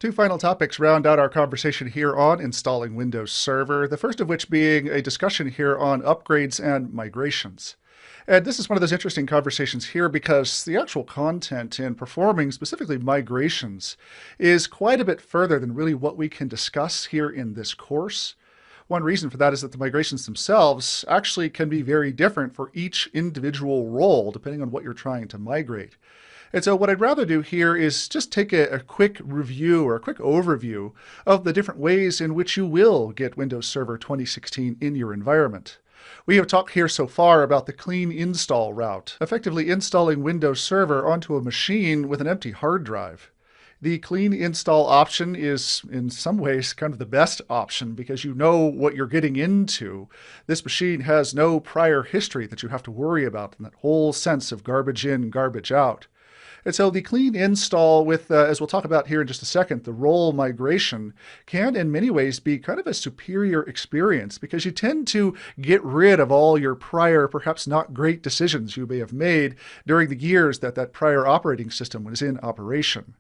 Two final topics round out our conversation here on installing Windows Server, the first of which being a discussion here on upgrades and migrations. And this is one of those interesting conversations here because the actual content in performing specifically migrations is quite a bit further than really what we can discuss here in this course. One reason for that is that the migrations themselves actually can be very different for each individual role depending on what you're trying to migrate. And so what I'd rather do here is just take a quick review or a quick overview of the different ways in which you will get Windows Server 2016 in your environment. We have talked here so far about the clean install route, effectively installing Windows Server onto a machine with an empty hard drive. The clean install option is in some ways kind of the best option because you know what you're getting into. This machine has no prior history that you have to worry about and that whole sense of garbage in, garbage out. And so the clean install with, as we'll talk about here in just a second, the role migration can in many ways be kind of a superior experience because you tend to get rid of all your prior, perhaps not great decisions you may have made during the years that that prior operating system was in operation.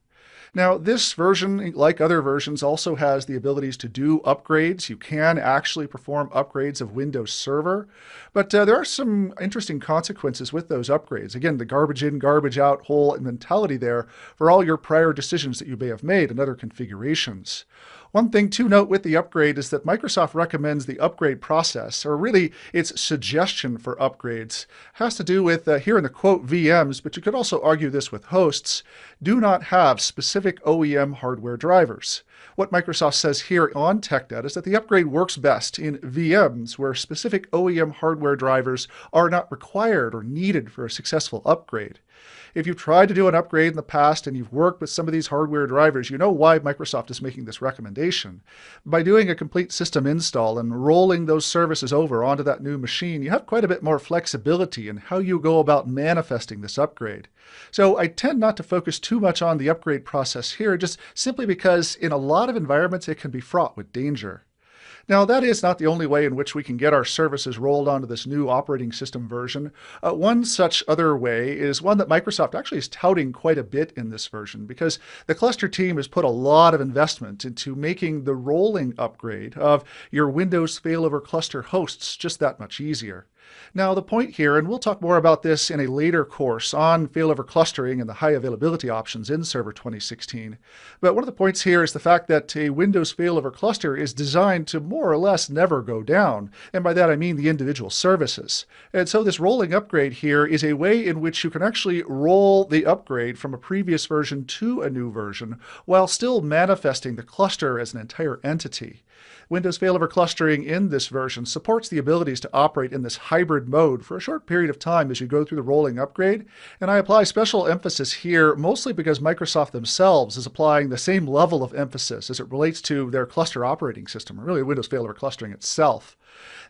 Now, this version, like other versions, also has the abilities to do upgrades. You can actually perform upgrades of Windows Server, but there are some interesting consequences with those upgrades. Again, the garbage in, garbage out whole mentality there for all your prior decisions that you may have made and other configurations. One thing to note with the upgrade is that Microsoft recommends the upgrade process, or really its suggestion for upgrades, has to do with, here in the quote, VMs, but you could also argue this with hosts, do not have specific OEM hardware drivers. What Microsoft says here on TechNet is that the upgrade works best in VMs where specific OEM hardware drivers are not required or needed for a successful upgrade. If you've tried to do an upgrade in the past and you've worked with some of these hardware drivers, you know why Microsoft is making this recommendation. By doing a complete system install and rolling those services over onto that new machine, you have quite a bit more flexibility in how you go about manifesting this upgrade. So I tend not to focus too much on the upgrade process here, just simply because in a lot of environments it can be fraught with danger. Now, that is not the only way in which we can get our services rolled onto this new operating system version. One such other way is one that Microsoft actually is touting quite a bit in this version because the cluster team has put a lot of investment into making the rolling upgrade of your Windows failover cluster hosts just that much easier. Now, the point here, and we'll talk more about this in a later course on failover clustering and the high availability options in Server 2016, but one of the points here is the fact that a Windows failover cluster is designed to more or less never go down, and by that I mean the individual services. And so this rolling upgrade here is a way in which you can actually roll the upgrade from a previous version to a new version while still manifesting the cluster as an entire entity. Windows failover clustering in this version supports the abilities to operate in this hybrid mode for a short period of time as you go through the rolling upgrade, and I apply special emphasis here mostly because Microsoft themselves is applying the same level of emphasis as it relates to their cluster operating system, or really Windows failover clustering itself.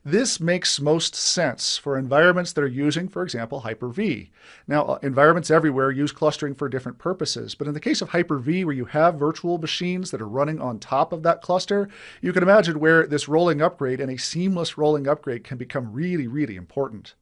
This makes most sense for environments that are using, for example, Hyper-V. Now, environments everywhere use clustering for different purposes, but in the case of Hyper-V, where you have virtual machines that are running on top of that cluster, you can imagine where this rolling upgrade and a seamless rolling upgrade can become really, really important.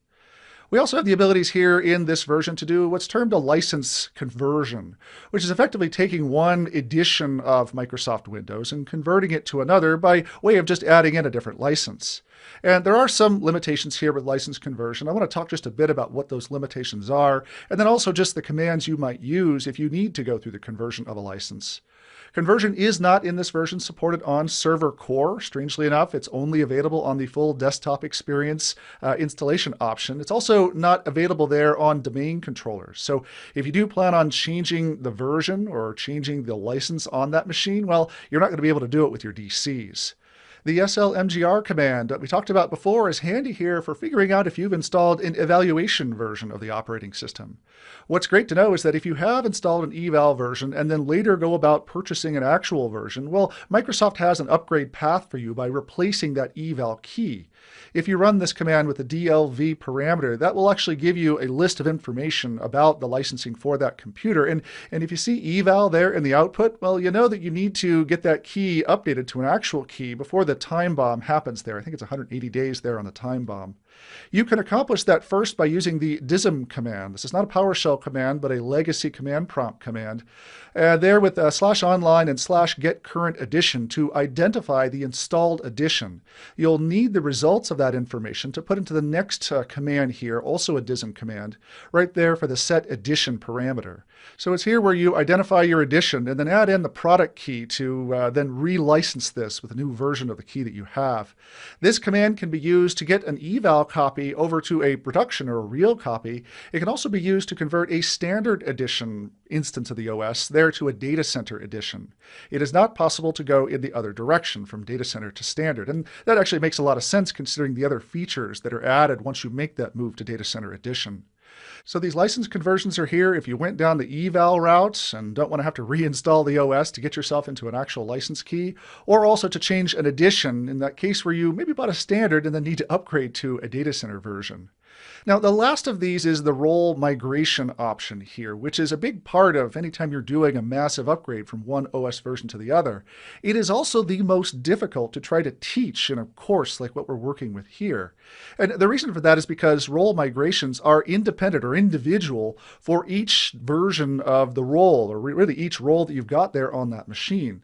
We also have the abilities here in this version to do what's termed a license conversion, which is effectively taking one edition of Microsoft Windows and converting it to another by way of just adding in a different license. And there are some limitations here with license conversion. I want to talk just a bit about what those limitations are, and then also just the commands you might use if you need to go through the conversion of a license. Conversion is not in this version supported on Server Core. Strangely enough, it's only available on the full desktop experience installation option. It's also not available there on domain controllers. So if you do plan on changing the version or changing the license on that machine, well, you're not going to be able to do it with your DCs. The slmgr command that we talked about before is handy here for figuring out if you've installed an evaluation version of the operating system. What's great to know is that if you have installed an eval version and then later go about purchasing an actual version, well, Microsoft has an upgrade path for you by replacing that eval key. If you run this command with the DLV parameter, that will actually give you a list of information about the licensing for that computer. And if you see eval there in the output, well, you know that you need to get that key updated to an actual key before the time bomb happens there. I think it's 180 days there on the time bomb. You can accomplish that first by using the dism command. This is not a PowerShell command, but a legacy command prompt command. There with /online and /getCurrent edition to identify the installed edition. You'll need the results of that information to put into the next command here, also a dism command, right there for the set edition parameter. So it's here where you identify your edition and then add in the product key to then relicense this with a new version of the key that you have. This command can be used to get an eval copy over to a production or a real copy. It can also be used to convert a standard edition instance of the OS there to a data center edition. It is not possible to go in the other direction from data center to standard, and that actually makes a lot of sense considering the other features that are added once you make that move to data center edition. So these license conversions are here if you went down the eval route and don't want to have to reinstall the OS to get yourself into an actual license key, or also to change an edition in that case where you maybe bought a standard and then need to upgrade to a data center version. Now, the last of these is the role migration option here, which is a big part of anytime you're doing a massive upgrade from one OS version to the other. It is also the most difficult to try to teach in a course like what we're working with here. And the reason for that is because role migrations are independent or individual for each version of the role, or really each role that you've got there on that machine.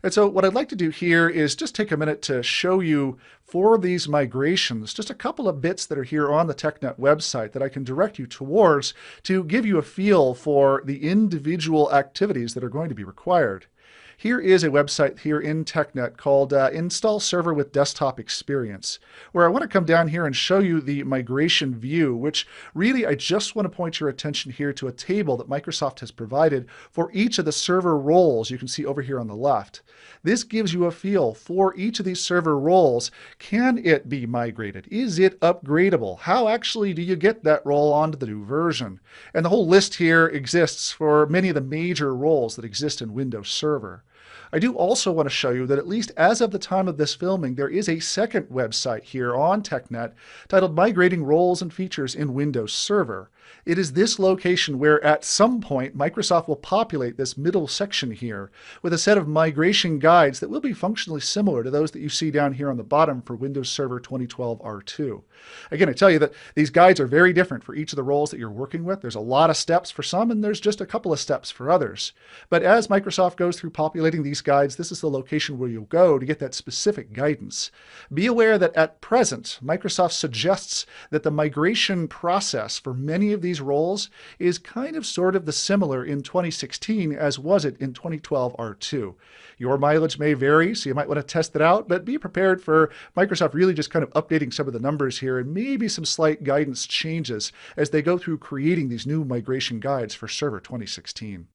And so what I'd like to do here is just take a minute to show you for these migrations, just a couple of bits that are here on the TechNet website that I can direct you towards to give you a feel for the individual activities that are going to be required. Here is a website here in TechNet called Install Server with Desktop Experience, where I want to come down here and show you the migration view, which really I just want to point your attention here to a table that Microsoft has provided for each of the server roles you can see over here on the left. This gives you a feel for each of these server roles. Can it be migrated? Is it upgradable? How actually do you get that role onto the new version? And the whole list here exists for many of the major roles that exist in Windows Server. I do also want to show you that at least as of the time of this filming, there is a second website here on TechNet titled Migrating Roles and Features in Windows Server. It is this location where at some point Microsoft will populate this middle section here with a set of migration guides that will be functionally similar to those that you see down here on the bottom for Windows Server 2012 R2. Again, I tell you that these guides are very different for each of the roles that you're working with. There's a lot of steps for some and there's just a couple of steps for others. But as Microsoft goes through populating these guides, this is the location where you'll go to get that specific guidance. Be aware that at present, Microsoft suggests that the migration process for many of these roles is kind of sort of the similar in 2016 as was it in 2012 R2. Your mileage may vary, so you might want to test it out, but be prepared for Microsoft really just kind of updating some of the numbers here and maybe some slight guidance changes as they go through creating these new migration guides for Server 2016.